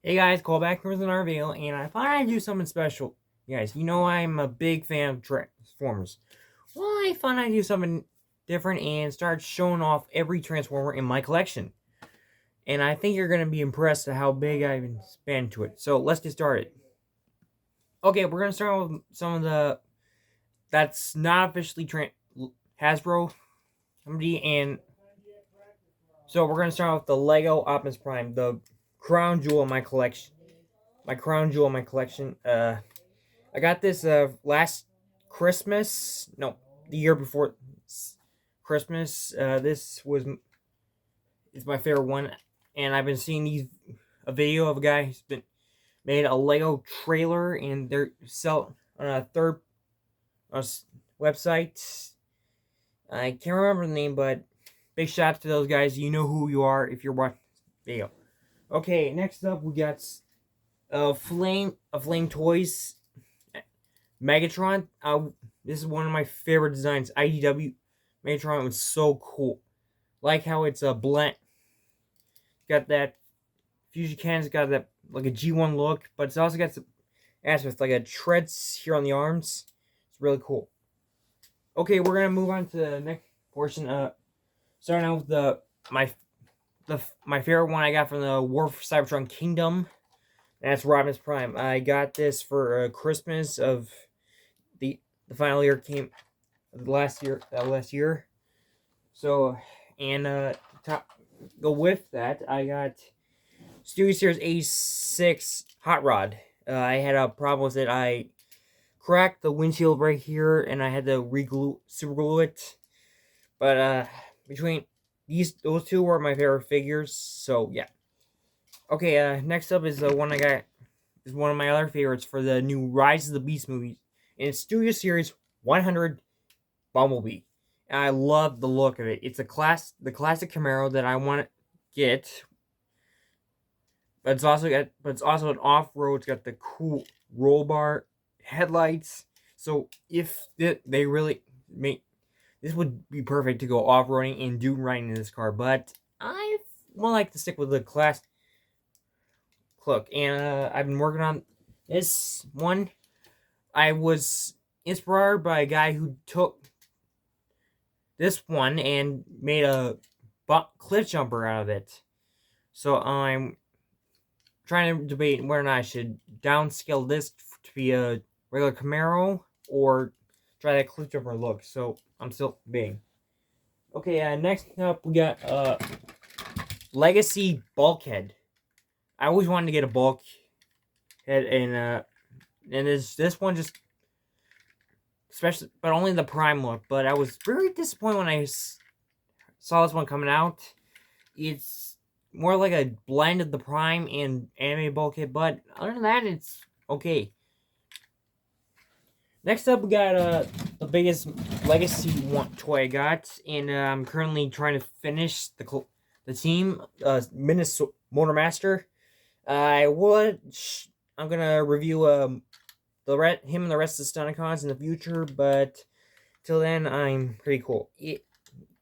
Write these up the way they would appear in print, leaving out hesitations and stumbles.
Hey guys, callback from the Reveal, and I thought I'd do something special. You guys, you know I'm a big fan of Transformers. Well, I thought I'd do something different and start showing off every Transformer in my collection. And I think you're going to be impressed at how big I've expanded to it. So let's get started. Okay, we're going to start with some of the that's not officially Hasbro company, and so we're going to start with the Lego Optimus Prime, the crown jewel of my collection. My crown jewel of my collection. I got this last Christmas. No, the year before Christmas. This was is my favorite one, and I've been seeing a video of a guy who's been made a Lego trailer, and they're sell on a third uh, website. I can't remember the name, but big shout out to those guys. You know who you are if you're watching video. Okay, next up we got Flame Toys Megatron. This is one of my favorite designs. IDW Megatron was so cool. Like how it's a blend. Got that fusion cannon's got that like a G1 look, but it's also got some aspects like a treads here on the arms. It's really cool. Okay, we're gonna move on to the next portion. Starting out with my favorite one I got from the War for Cybertron Kingdom. That's Rodimus Prime. I got this for Christmas of the the final year came last year. So, and top go with that, I got Studio Series A6 Hot Rod. I had a problem with it. I cracked the windshield right here, and I had to super glue it. But between those two were my favorite figures. So yeah. Okay. Next up is the one I got is one of my other favorites for the new Rise of the Beast movie. And it's Studio Series 100 Bumblebee. And I love the look of it. It's the classic Camaro that I want to get, but it's also an off road. It's got the cool roll bar headlights. So if they really make this would be perfect to go off roading and do riding in this car. But I would like to stick with the class look, and I've been working on this one. I was inspired by a guy who took this one and made a cliff jumper out of it. So I'm trying to debate whether or not I should downscale this to be a regular Camaro or try that cliff jumper look. So I'm still debating. Okay, next up we got Legacy Bulkhead. I always wanted to get a bulkhead, and this one just especially, but only the prime look. But I was very disappointed when I saw this one coming out. It's more like a blend of the prime and anime bulkhead, but other than that, it's okay. Next up, we got the biggest legacy toy I got, and I'm currently trying to finish the team, Minnesota Motormaster. I'm gonna review him and the rest of the Stunticons in the future, but till then, I'm pretty cool.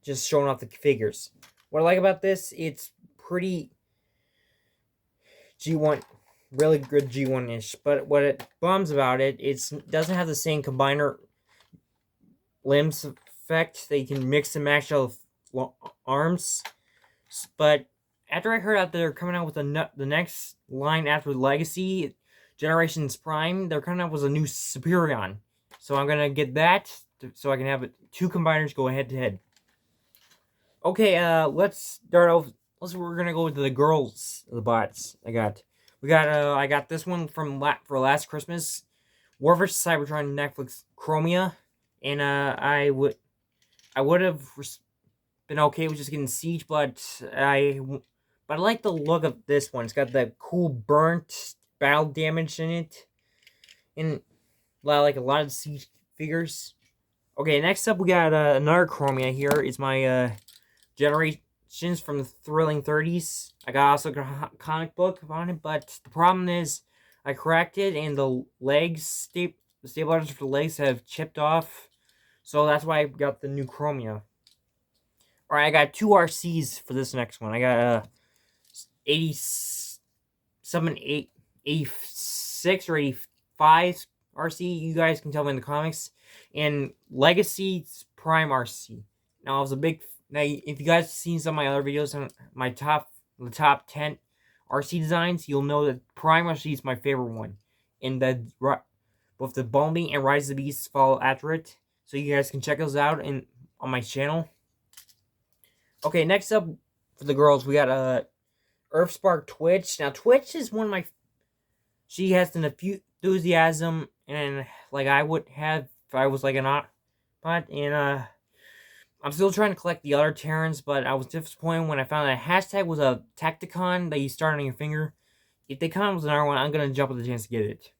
Just showing off the figures. What I like about this, it's pretty G1, really good G1 ish. But what it bums about it, it doesn't have the same combiner limbs effect. They can mix and match all arms. But after I heard that they're coming out with the next line after Legacy, Generations Prime, they're coming out with a new Superion. So I'm gonna get that so I can have two combiners go head to head. Okay, let's start off. We're gonna go with the girls, the bots. I got this one for last Christmas, War vs Cybertron Netflix Chromia, and I would have been okay with just getting Siege, but I like the look of this one. It's got that cool burnt battle damage in it, and like a lot of Siege figures. Okay, next up we got another Chromia here. It's my Generations from the Thrilling 30s. I got also a comic book on it, but the problem is I cracked it and the stabilizers for the legs have chipped off. So that's why I got the new Chromia. Alright, I got two RCs for this next one. I got 86 summon 86 or 85 RC. You guys can tell me in the comments. And Legacy Prime RC. Now I was a big. Now if you guys have seen some of my other videos on my the top 10 RC designs, you'll know that Prime RC is my favorite one. And both the Bumblebee and Rise of the Beast follow after it. So you guys can check those out on my channel. Okay, next up for the girls, we got Earthspark Twitch. Now Twitch is one of my. She has an enthusiasm and like I would have if I was like an Autobot, and I'm still trying to collect the other Terrans, but I was disappointed when I found that hashtag was a Tacticon that you start on your finger. If they come with another one, I'm gonna jump at the chance to get it.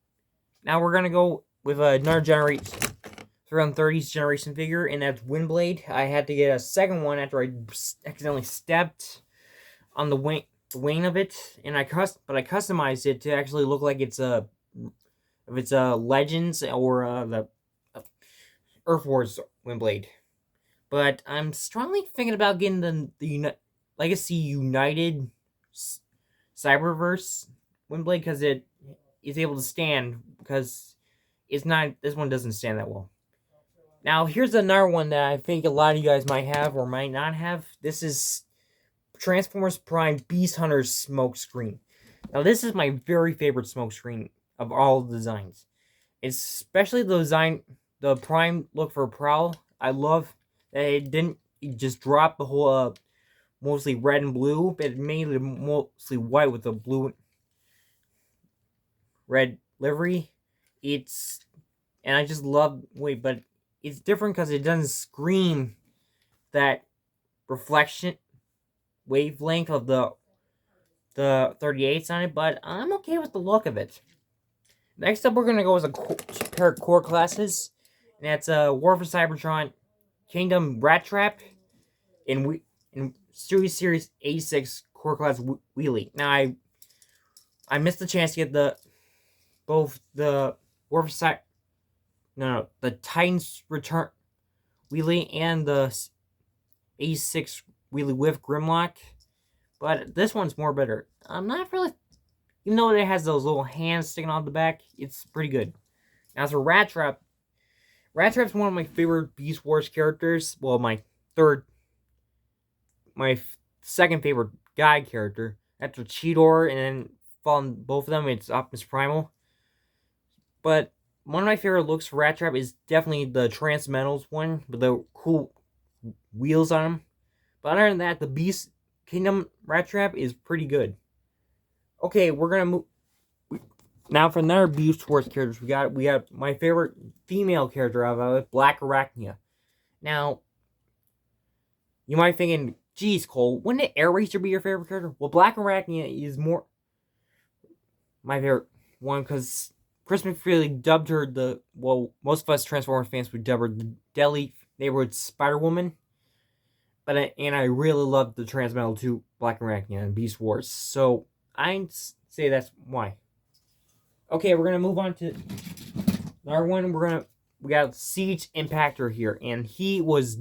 Now we're gonna go with another generation, 330s generation figure, and that's Windblade. I had to get a second one after I accidentally stepped on the wing of it, and I customized it to actually look like it's a Legends or the Earth Wars Windblade. But I'm strongly thinking about getting the Legacy United Cyberverse Windblade because it is able to stand, because it's not. This one doesn't stand that well. Now here's another one that I think a lot of you guys might have or might not have. This is Transformers Prime Beast Hunter's Smokescreen. Now this is my very favorite smokescreen of all the designs. Especially the design, the Prime look for Prowl. I love that it didn't just drop the whole mostly red and blue, but it made it mostly white with the blue red livery. And I just love but it's different because it doesn't scream that reflection wavelength of the 38s on it, but I'm okay with the look of it. Next up, we're gonna go with a pair of core classes, and that's War for Cybertron Kingdom Rat Trap in Stewie Series 86 core class wheelie. Now I missed the chance to get both the War for the Titans Return wheelie and the 86 wheelie with Grimlock, but this one's more better. I'm not really, even though it has those little hands sticking out the back, it's pretty good. Now for Rat Trap, Rat Trap's one of my favorite Beast Wars characters. Well, my second favorite guy character. After Cheetor, and then following both of them, it's Optimus Primal. But one of my favorite looks for Rat Trap is definitely the Transmetals one with the cool wheels on them. But other than that, the Beast Kingdom Rat Trap is pretty good. Okay, we're gonna move now for another Beast Wars characters. We got my favorite female character out of it, Black Arachnia. Now, you might be thinking, geez, Cole, wouldn't Air Racer be your favorite character? Well, Black Arachnia is more my favorite one because Chris McFeely dubbed her most of us Transformers fans would dub her the Deadly Neighborhood Spider-Woman. And I really love the Transmetal 2 Black Arachnia and Beast Wars. So I'd say that's why. Okay, we're gonna move on to another one. We got Siege Impactor here, and he was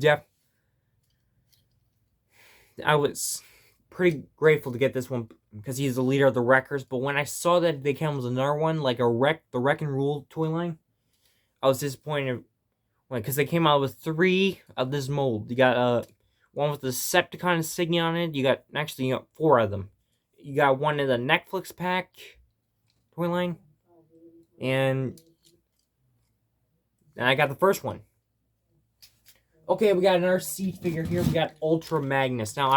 I was pretty grateful to get this one because he's the leader of the Wreckers. But when I saw that they came with another one, like the Wreck and Rule toy line, I was disappointed because they came out with 3 of this mold. You got one with the Decepticon insignia on it. You got 4 of them. You got one in the Netflix pack toy line, and I got the first one. Okay, we got another Siege figure here. We got Ultra Magnus. Now,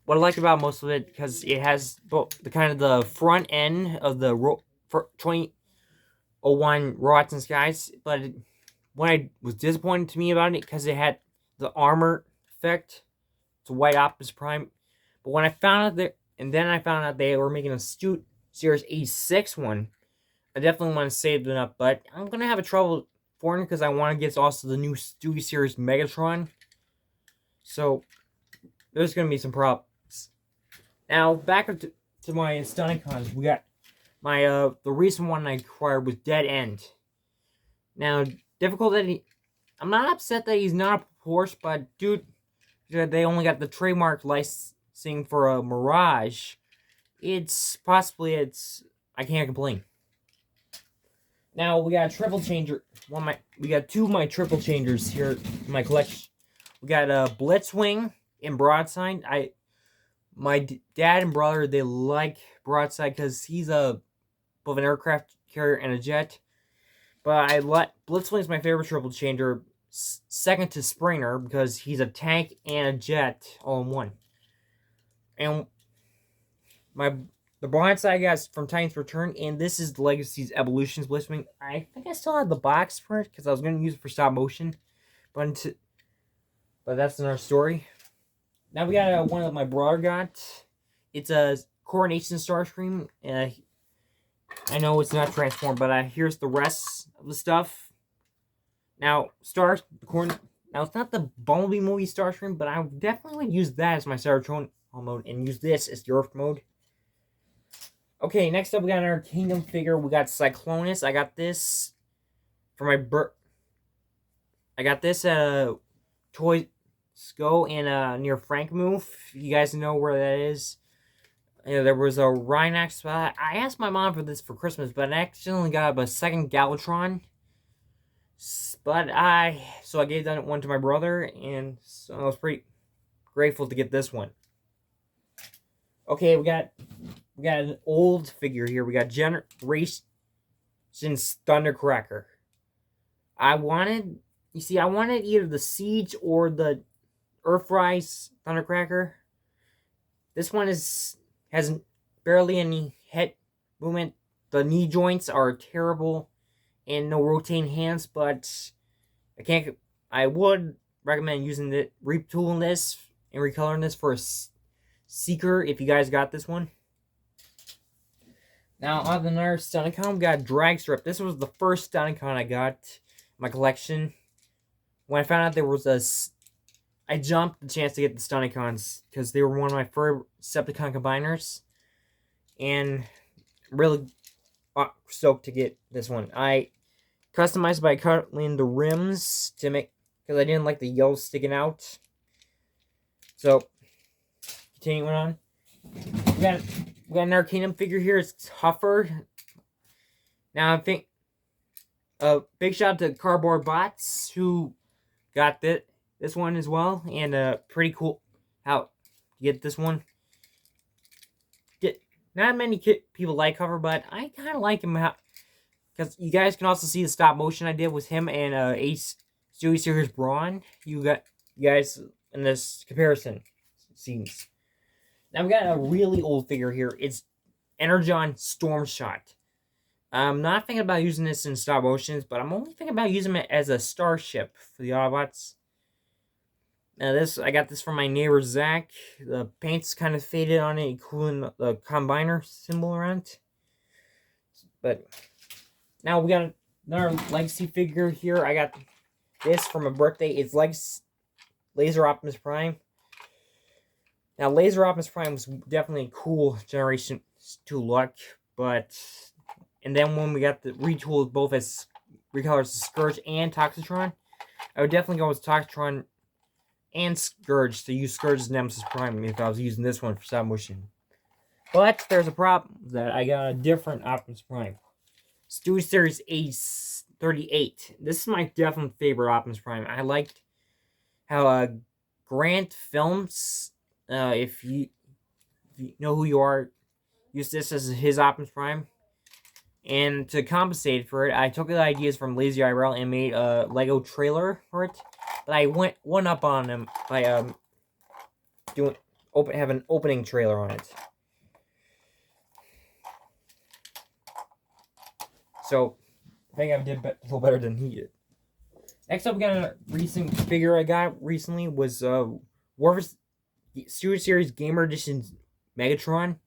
what I like about most of it, because it has both the front end of the 2001 Robots in Skies, but what was disappointing to me about it, because it had the armor effect. It's a white Optimus Prime. But when I found out I found out they were making a Series 86 one, I definitely want to save it up, but I'm going to have a trouble for it because I want to get also the new Stewie Series Megatron. So, there's going to be some problems. Now, back up to my Stunticons. We got my, the recent one I acquired was Dead End. Now, difficult that I'm not upset that he's not a Porsche, but dude, they only got the trademark licensing for a Mirage. I can't complain. Now we got a triple changer. We got two of my triple changers here in my collection. We got a Blitzwing and Broadside. My dad and brother, they like Broadside because he's both an aircraft carrier and a jet. But Blitzwing is my favorite triple changer, second to Springer because he's a tank and a jet all in one. And the Broadside I got from Titans Return, and this is the Legacy's Evolutions Blitzwing. I think I still have the box for it because I was going to use it for stop motion, but that's another story. Now we got one that my brother got. It's a Coronation Starscream. I know it's not transformed, but here's the rest of the stuff. Now, Now, it's not the Bumblebee movie Starscream, but I definitely would use that as my Cybertron mode and use this as the Earth mode. Okay, next up we got our Kingdom figure. We got Cyclonus. I got this for my I got this at Toys Go in near Frankmove. You guys know where that is. There was a Rhinox spot. I asked my mom for this for Christmas, but I accidentally got a second Galvatron. So I gave that one to my brother, and so I was pretty grateful to get this one. Okay, we got an old figure here. We got Generations Thundercracker. I wanted either the Siege or the Earthrise Thundercracker. This one has barely any head movement. The knee joints are terrible and no rotating hands, but I would recommend retooling this and recoloring this for a Seeker if you guys got this one. Now, on another Stunticon, we got Dragstrip. This was the first Stunticon I got in my collection. When I found out I jumped the chance to get the Stunticons because they were one of my first Decepticon combiners. And really stoked to get this one. I customized by cutting the rims because I didn't like the yellow sticking out. So, continuing on. We got another Kingdom figure here. It's Huffer. Now, I think big shout out to Cardboard Bots who got this one as well. And pretty cool how to get this one. Not many people like Huffer, but I kind of like him because you guys can also see the stop motion I did with him and Ace Stewie Series Brawn. You guys in this comparison scenes. Now we got a really old figure here. It's Energon Stormshot. I'm not thinking about using this in stop motions, but I'm only thinking about using it as a starship for the Autobots. Now I got this from my neighbor Zach. The paint's kind of faded on it, including the combiner symbol around it. But now we got another Legacy figure here. I got this for my birthday. It's Laser Optimus Prime. Now, Laser Optimus Prime was definitely a cool Generation 2 look, and then when we got the retooled both as recolors as Scourge and Toxitron, I would definitely go with Toxitron and Scourge to use Scourge as Nemesis Prime if I was using this one for stop motion. But there's a problem that I got a different Optimus Prime. Stewie Series Ace 38. This is my definite favorite Optimus Prime. I liked how Grant Films, if you know who you are, used this as his Optimus Prime. And to compensate for it, I took the ideas from Lazy IRL and made a Lego trailer for it. But I went one up on him by have an opening trailer on it. So I think I did a little better than he did. Next up, we got a recent figure I got recently was Warfare Stewie Series Gamer Edition Megatron.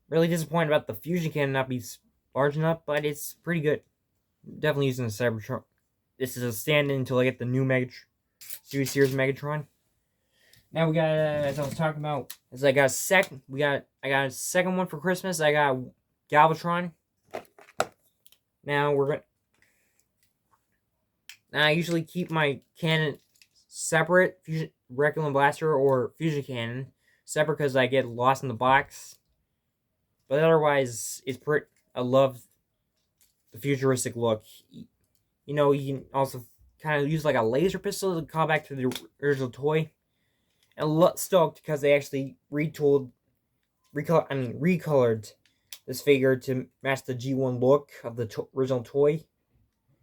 Really disappointed about the fusion cannon not be large enough, but it's pretty good. Definitely using the Cybertron. This is a stand-in until I get the new Stewie Series Megatron. Now we got, as I was talking about, I got a second one for Christmas. I got Galvatron. Now I usually keep my cannon separate, Fusion Requiem Blaster or Fusion Cannon. separate because I get lost in the box. But otherwise, it's pretty. I love the futuristic look. You know, you can also kind of use like a laser pistol to call back to the original toy. And stoked because they actually recolored this figure to match the G1 look of the original toy.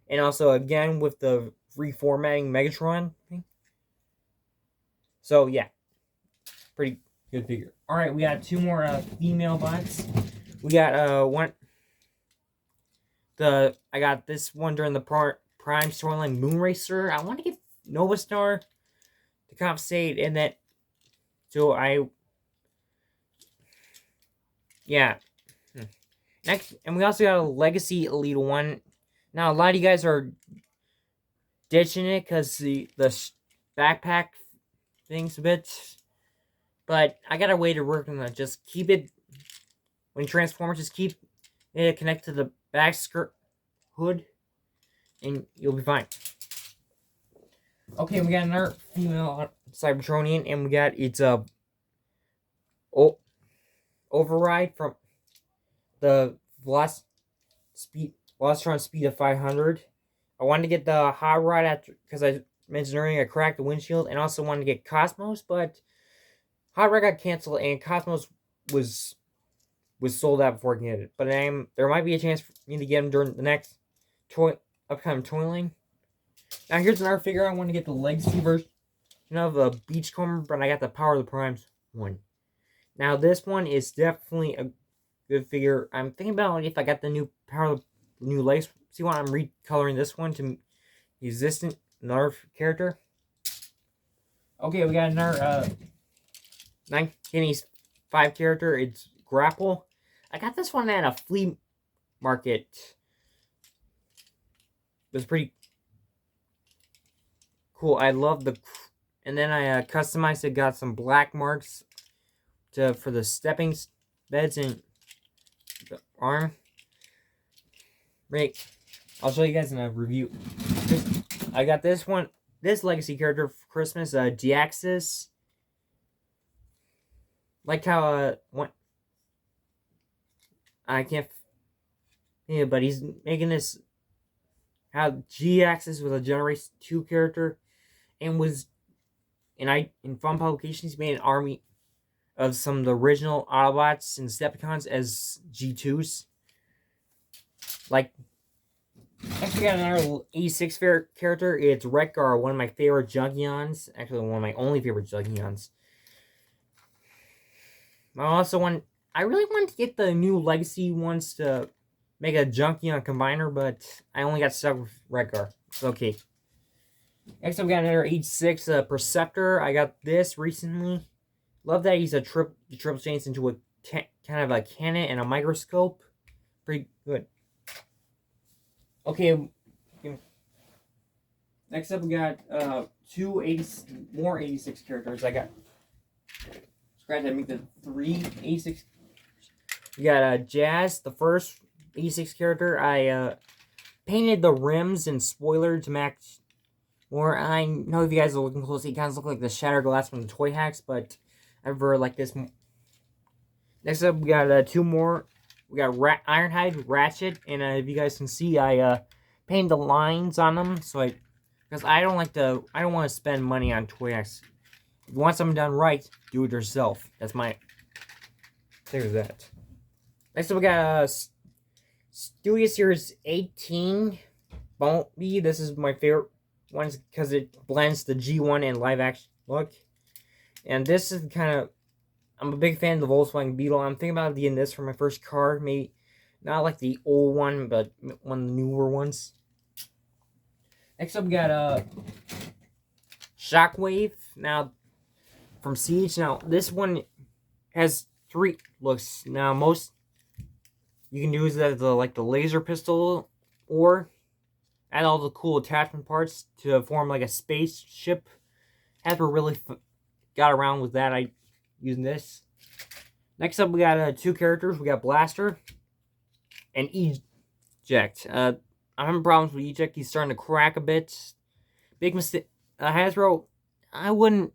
And also, again, with the reformatting Megatron thing. So, yeah. Pretty good figure. Alright, we got two more female bots. We got one. I got this one during the Prime storyline, Moonracer. I want to get Nova Star to compensate, and that. So yeah. Next, and we also got a Legacy Elite one. Now a lot of you guys are ditching it because the backpack thing's a bit, but I got a way to work on that. Just keep it when you transform. Just keep it connected to the back skirt hood, and you'll be fine. Okay, we got another female Cybertronian, and we got it's a override from the Velocitron speed of 500. I wanted to get the hot rod after because I mentioned earlier I cracked the windshield, and also wanted to get Cosmos, but hot rod got canceled, and Cosmos was sold out before I can get it. But there might be a chance for me to get him during the next upcoming toy line. Now here's another figure I want to get the Legacy version of the Beachcomber, but I got the Power of the Primes one. Now this one is definitely a good figure. I'm thinking about if I got the new Power of the new Legacy one. I'm recoloring this one to existent another character. Okay, we got another 1985 character. It's Grapple. I got this one at a flea market. It was pretty cool. I love and then I customized it. Got some black marks for the stepping beds and the arm. Right, I'll show you guys in a review. I got this Legacy character for Christmas. Deaxis. Like how I can't. Yeah, but he's making this. How G-Axis was a Generation 2 character, and in Fun Publications made an army of some of the original Autobots and Decepticons as G2s. Like, next we got another 86 character. It's Wreck-Gar, one of my favorite Junkions. Actually, one of my only favorite Junkions. I really wanted to get the new Legacy ones to make a Junkion combiner, but I only got stuck with Wreck-Gar. It's okay. Next, we got another 86 Perceptor. I got this recently. Love that he's a triple chains into a kind of a cannon and a microscope. Pretty good. Okay. Next up, we got more 86 characters. I got scratch that make the 3 86. We got Jazz, the first 86 character. I painted the rims and spoiler to match more. I know if you guys are looking closely, it kind of looks like the shattered glass from the Toy Hacks, but I prefer like this. Next up, we got two more. We got Ironhide, Ratchet, and if you guys can see, I painted the lines on them, because I don't want to spend money on Toy Hacks. If you want something done right, do it yourself. That's my. There's that. Next up, we got Studio Series 18 Bumblebee. This is my favorite one because it blends the G1 and live action look. And this is I'm a big fan of the Volkswagen Beetle. I'm thinking about getting this for my first car. Maybe not like the old one, but one of the newer ones. Next up, we got Shockwave. Now, from Siege. Now, this one has 3 looks. Now, most you can use that as the laser pistol, or add all the cool attachment parts to form like a spaceship. Hasbro really got around with that. I using this. Next up, we got 2 characters. We got Blaster and Eject. I'm having problems with Eject. He's starting to crack a bit. Big mistake. Hasbro, I wouldn't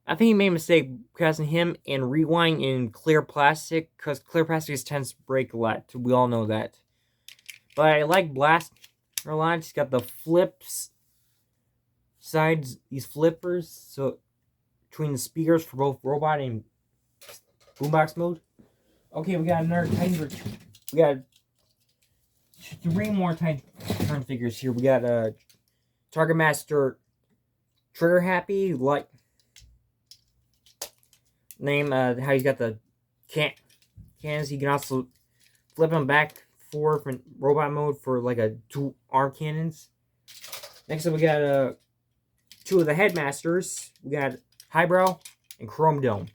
I think he made a mistake casting him and Rewind in clear plastic, because clear plastic tends to break a lot. We all know that. But I like Blast a lot. He's got the flips sides, these flippers, so between the speakers for both robot and boombox mode. Okay, we got another Titan. We got 3 more Titan figures here. We got Target Master Trigger Happy, like name how he's got the cannons. You can also flip them back forth in robot mode for like a 2 arm cannons. Next up, we got 2 of the Headmasters. We got Highbrow and Chrome Dome.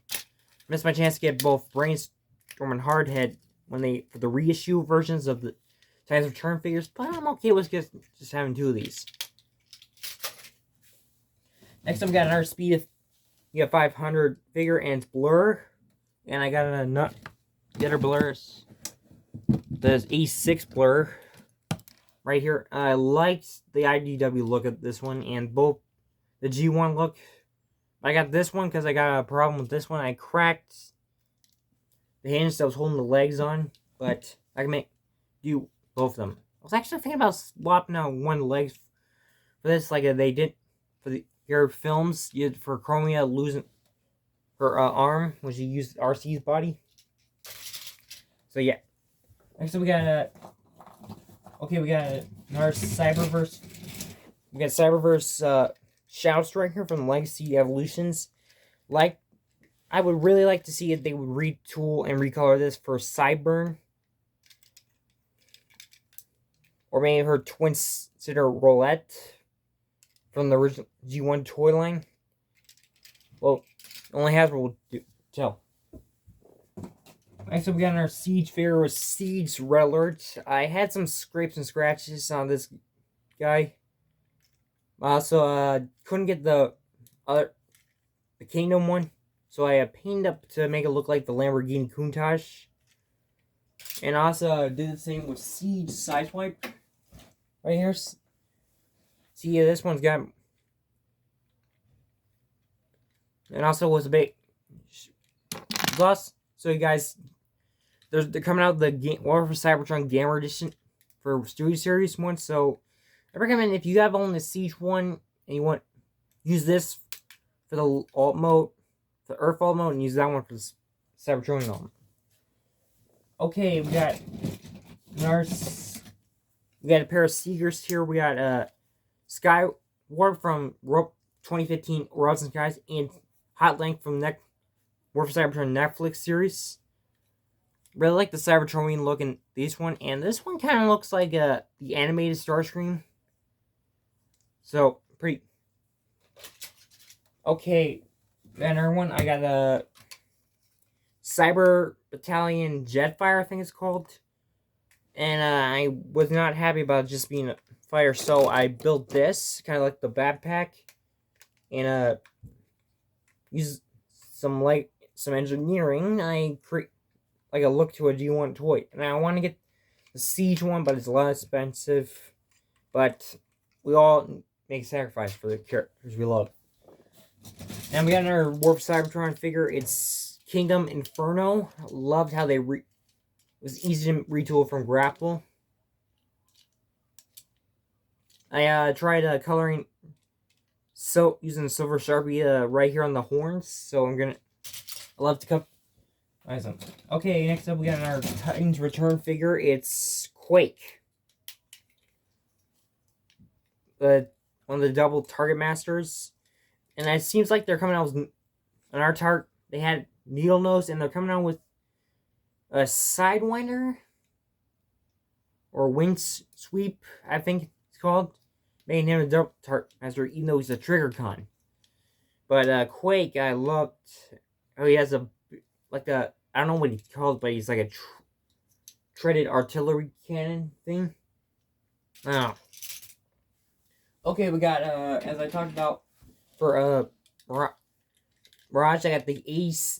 Missed my chance to get both Brainstorm and Hardhead when they for the reissue versions of the Titans Return figures, but I'm okay with just having 2 of these. Next up, we got another Speed. You got 500 figure and it's Blur, and I got the other Blurs. There's A6 Blur right here. I liked the IDW look of this one and both the G1 look. I got this one because I got a problem with this one. I cracked the hinge that was holding the legs on, but I can do both of them. I was actually thinking about swapping out one of the legs for this, like they did for the your films. For Chromia losing her arm when she used RC's body. So yeah. Next up, we got we got another Cyberverse. We got Cyberverse Shadow Striker from Legacy Evolutions. I would really like to see if they would retool and recolor this for Cyburn. Or maybe her twin sister Roulette from the original G1 toy line. Well, only Hasbro will tell. Next up, we got our Siege figure with Siege Red Alert. I had some scrapes and scratches on this guy. I also couldn't get the Kingdom one, so I painted up to make it look like the Lamborghini Countach. And also did the same with Siege Sideswipe. Right here. See, this one's got... And also was a bit... Plus, so you guys... They're coming out the War for Cybertron Gamma Edition for Studio Series one, so... I recommend if you have only the Siege one, and you want... Use this for the alt mode, the Earth alt mode, and use that one for the Cybertron alt mode. Okay, we got... We got a pair of Seekers here. We got Skyward from 2015 Worlds and Skies and Hot Link from War for Cybertron Netflix series. Really like the Cybertron look in this one, and this one kind of looks like the animated Starscream. So pretty. Okay, another one. I got a Cyber Battalion Jetfire, I think it's called. And I was not happy about just being a fighter, so I built this, kind of like the backpack, and use some engineering. I create like a look to a G1 toy. And I want to get the Siege one, but it's a lot expensive. But we all make sacrifice for the characters we love. And we got another War for Cybertron figure. It's Kingdom Inferno. Loved how they it was easy to retool from Grapple. I tried coloring using Silver Sharpie right here on the horns. So I love to cut. Okay, next up we got our Titans Return figure. It's Quake. One of the double Target Masters. And it seems like they're coming out with on our Target. They had Needle Nose, and they're coming out with a Sidewinder or Wind Sweep, I think it's called. Making him a double Target Master, even though he's a Trigger Con. But Quake, I loved. Oh, he has I don't know what he called, but he's like a treaded artillery cannon thing. Oh. Okay, we got as I talked about for Mirage, I got the Ace.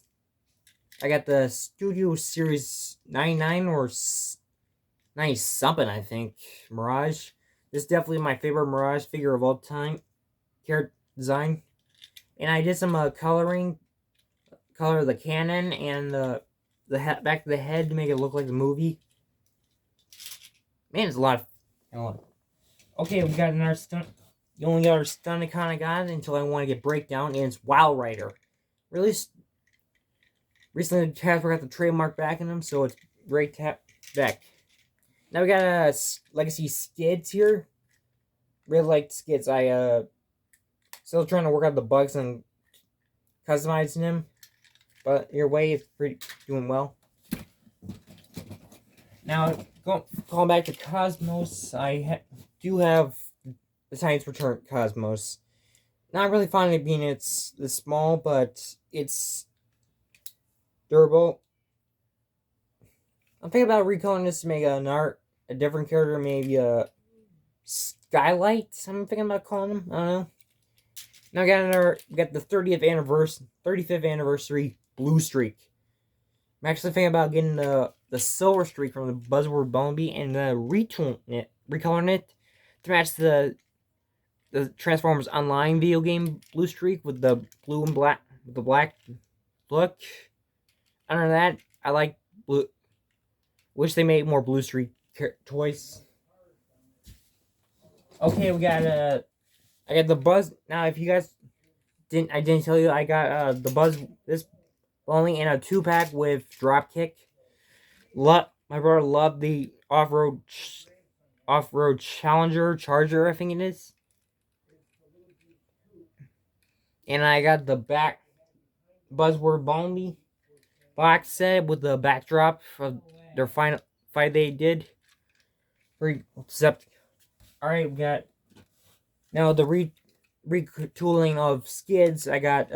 I got the Studio Series 99 or 90 something, I think. Mirage. This is definitely my favorite Mirage figure of all time. Character design. And I did some color the cannon and the back of the head to make it look like the movie. Man, it's a lot of. Okay, we got another stunt. The only other stunt I kind of got until I want to get breakdown, and it's Wild Rider. Released recently, Hasbro got the trademark back in them, so it's great back. Now we got Legacy Skids here. Really like Skids. I still trying to work out the bugs and customizing them, but your way is pretty doing well. Now calling back to Cosmos, I do have the Titans Return Cosmos. Not really fond of it being it's small, but it's durable. I'm thinking about recoloring this to make a different character, maybe a Skylight. I'm thinking about calling him. I don't know. Now we got the 35th anniversary Blue Streak. I'm actually thinking about getting the Silver Streak from the Buzzword Bumblebee and recoloring it to match the Transformers Online video game Blue Streak with the blue and black with the black look. Other than that, I like blue. Wish they made more Blue Streak toys. Okay, we got I got the Buzz. Now, if you guys I didn't tell you, I got the Buzz this only in a 2-pack with Dropkick. My brother loved the off-road Charger, I think it is. And I got the back Buzzword Bumblebee box set with the backdrop of their final fight they did. Alright, we got now the retooling of Skids. I got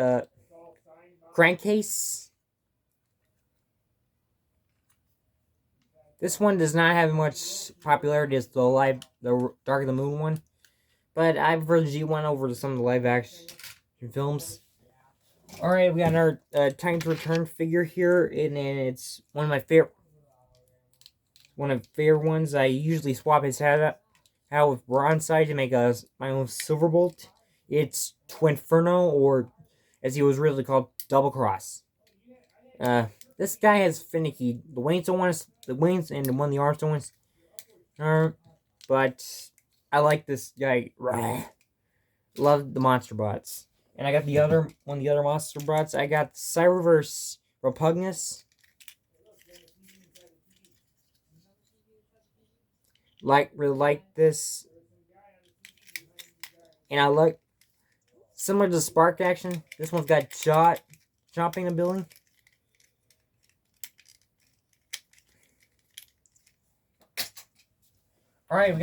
Crankcase. This one does not have much popularity as the Dark of the Moon one, but I prefer the G1 over to some of the live action films. Alright, we got our Titans Return figure here, and it's one of my favorite ones. I usually swap his head out with Bronzeside to make my own Silverbolt. It's Twinferno, or as he was really called, Double Cross. This guy has finicky. The wings and one of the arms but I like this guy. Love the Monster Bots. And I got one of the other Monster Bots. I got Cyberverse Repugnus. Really like this. And I like, similar to Spark Action, this one's got chopping ability. Alright, we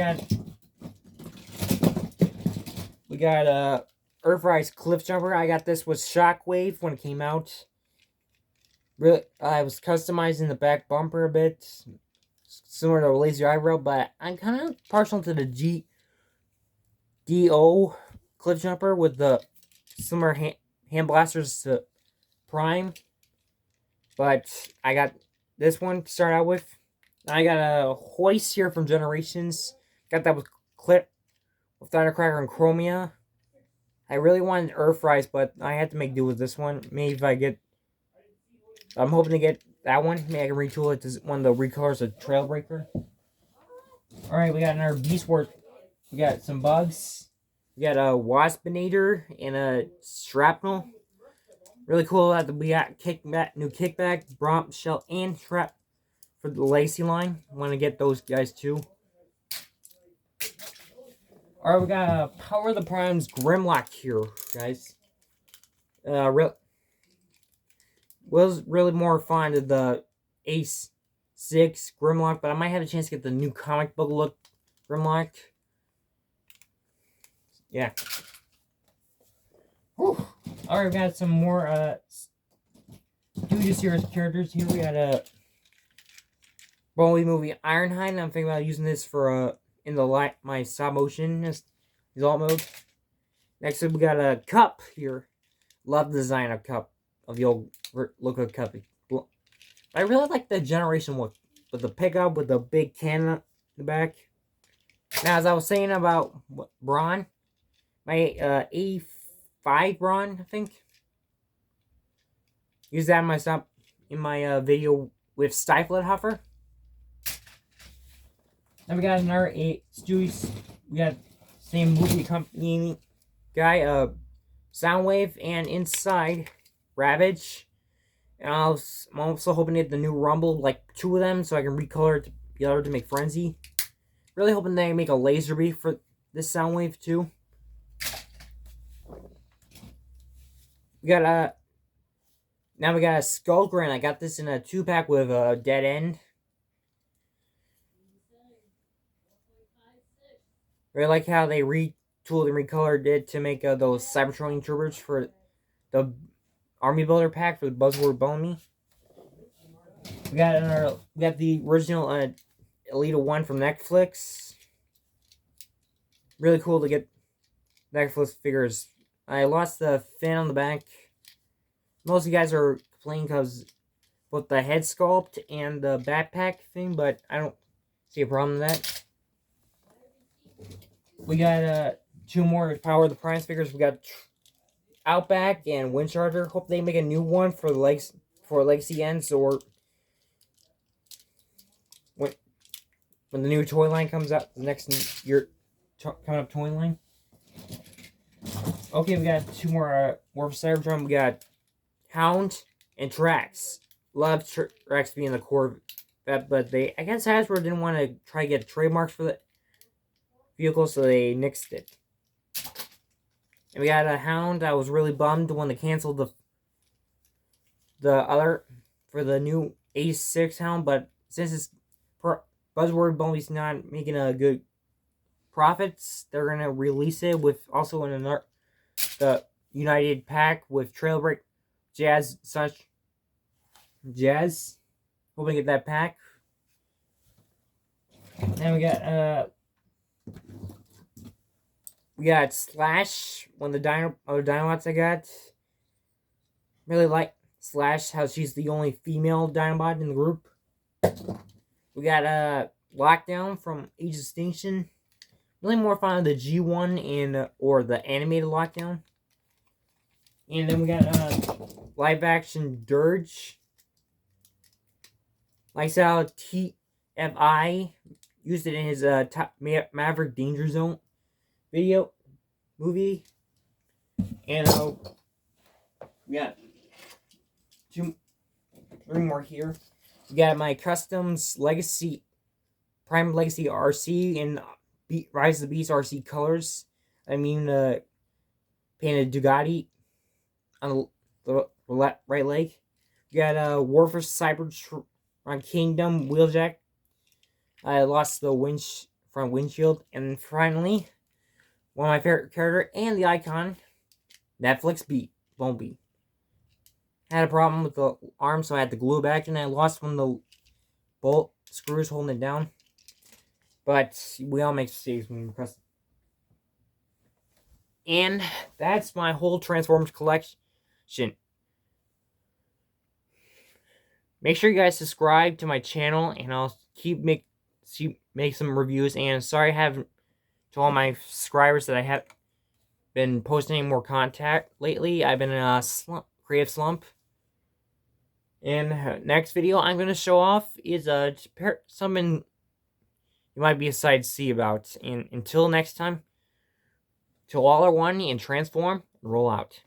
got Earthrise Cliff Jumper. I got this with Shockwave when it came out. Really, I was customizing the back bumper a bit, similar to a Laser Eyebrow, but I'm kind of partial to the GDO Cliff Jumper with the similar hand blasters to Prime. But I got this one to start out with. I got a Hoist here from Generations. Got that with Thundercracker and Chromia. I really wanted Earthrise, but I had to make do with this one. Maybe if I'm hoping to get that one. Maybe I can retool it to one of the recolors of Trailbreaker. Alright, we got another Beast Wars. We got some bugs. We got a Waspinator and a Shrapnel. Really cool that we got new kickback, Bromp, Shell, and Trap for the Lacey line. Want to get those guys too. Alright, we got Power of the Primes Grimlock here, guys. Was really more fond of the Ace 6 Grimlock, but I might have a chance to get the new comic book look Grimlock. Yeah. Alright, we got some more Studio Series characters here. We got a Bowie movie Ironhide, and I'm thinking about using this for in my stop motion exalt mode. Next up, we got a Cup here. Love the design of Cup, of the old look of Cup. I really like the Generation look with the pickup with the big cannon in the back. Now, as I was saying about Brawn, my 5 Brawn, I think. Use that in my video with Stiflet Huffer. Then we got another 8 Stewies. We got same movie company guy, Soundwave, and inside Ravage. And I'm also hoping to get the new Rumble, like 2 of them, so I can recolor it together to make Frenzy. Really hoping they make a Laserbeak for this Soundwave too. We got now we got a Skullgrin. I got this in a 2-pack with a Dead End. Really like how they retooled and recolored it to make those Cybertronian Troopers for the Army Builder pack for the Buzzword Bony. We got the original Elite 1 from Netflix. Really cool to get Netflix figures. I lost the fin on the back. Most of you guys are complaining because both the head sculpt and the backpack thing, but I don't see a problem with that. We got 2 more Power of the Primes figures. We got Outback and Windcharger. Hope they make a new one for Legacy Ends, or when the new toy line comes out, the next year coming up toy line. Okay, we got 2 more War for Cybertron. We got Hound and Trax. Love Trax being the core of that, but I guess Hasbro didn't want to try to get trademarks for the vehicle, so they nixed it. And we got a Hound. I was really bummed when they canceled the other for the new A6 Hound, but since it's Buzzword Bone's not making a good profits, they're gonna release it with also in another the United pack with Trailbreak, Jazz, such Jazz. Hoping to get that pack. Then we got Slash, one of the other Dinobots I got. Really like Slash, how she's the only female Dinobot in the group. We got Lockdown from Age of Extinction. Really more fun of the G1 or the animated Lockdown. And then we got live action Dirge. Like how TFI used it in his Maverick Danger Zone movie. And we got 3 more here. We got my Customs Legacy Prime Legacy RC in Rise of the Beast RC colors. I mean, painted Ducati on the right leg. We got War for Cybertron Kingdom Wheeljack. I lost the front windshield. And finally, one of my favorite character and the icon, Netflix Bumblebee. Had a problem with the arm, so I had to glue it back, and I lost one of the bolt screws holding it down. But we all make mistakes when we press. And that's my whole Transformers collection. Make sure you guys subscribe to my channel, and I'll make some reviews. And sorry I haven't to all my subscribers that I have been posting any more content lately. I've been in a creative slump. And next video I'm going to show off is something you might be excited to see about. And until next time, till all are one, and transform and roll out.